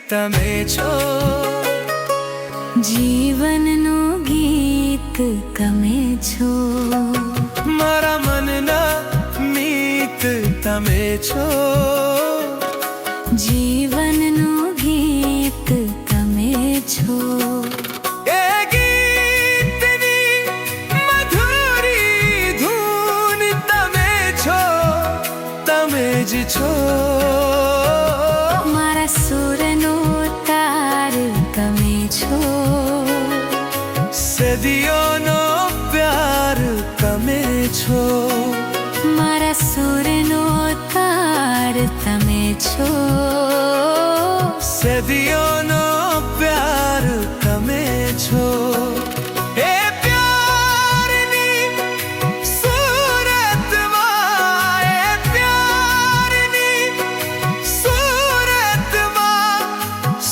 તમે છો જીવનનું ગીત તમે છો મારા મનના મીત તમે છો જીવનનું ગીત તમે છો એ ગીતની મધુરી ધૂન તમે છો તમે જ છો મારા સુરનો તાર તમે છો સદીઓનો પ્યાર તમે છો મારા સુરનો તાર તમે છો સદીઓનો પ્યાર તમે છો એ પ્યારની સુરતમાં એ પ્યારની સુરતમાં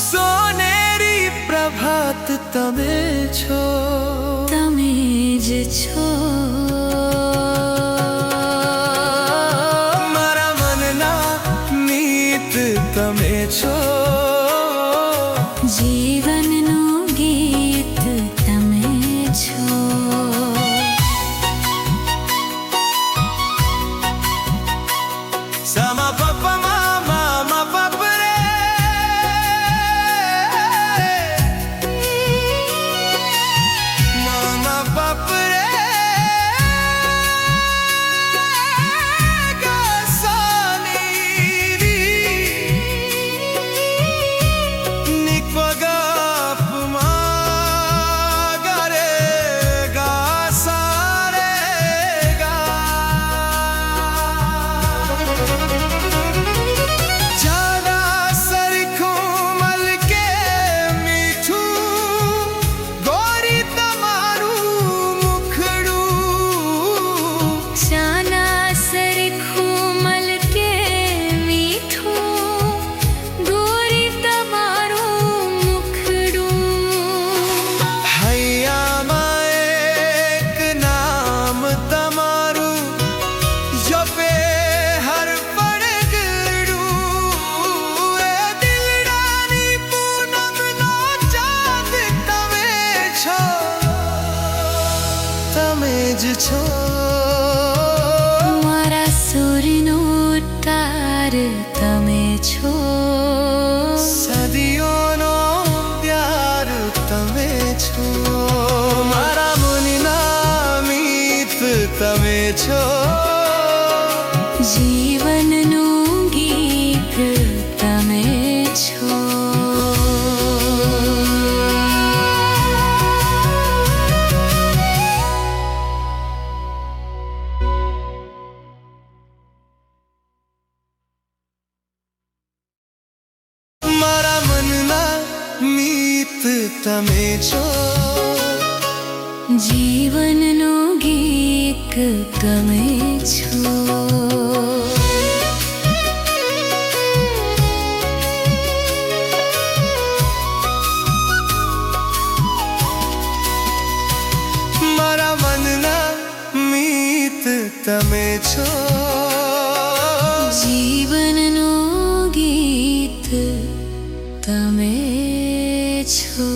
સોનેરી પ્રભાત તમે છો તમે જ છો મારા મનના મીત તમે છો જીવનનું ગીત તમે છો સમા પપ મા પપ રે મા પપ રે ગા સા ની ની પ ગા પ મા ગા રે ગા સા રે ગા જાડા સરખું મલકે મીઠું ગોરી તમારું મુખડું શાના સરખું મલકે મીઠું ગોરી તમારું મુખડું હૈયામાં એક નામ તમારું જપે હર પડગડું એ દિલડાની પૂનમનો ચાંદ તમે છો તમે જ છો મારા સૂરનો તાર તમે છો સદીઓનો પ્યાર તમે છો મારા મુનિના મીત તમે છો જીવનનું ગીત તમે છો મારા મનના મીત તમે છો જીવનનું ગીત તમે છો મારા મનના મીત તમે છો જીવનનું ગીત તમે છો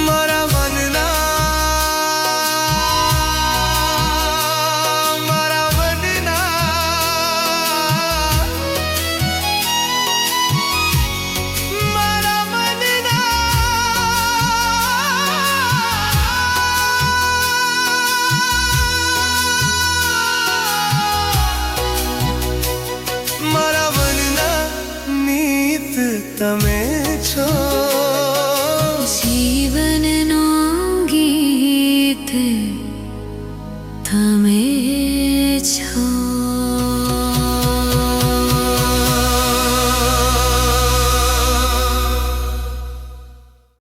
મારા મનના મારા મનના મારા મનના મારા મનના મીત તમે છો જીવનનું ગીત તમે છો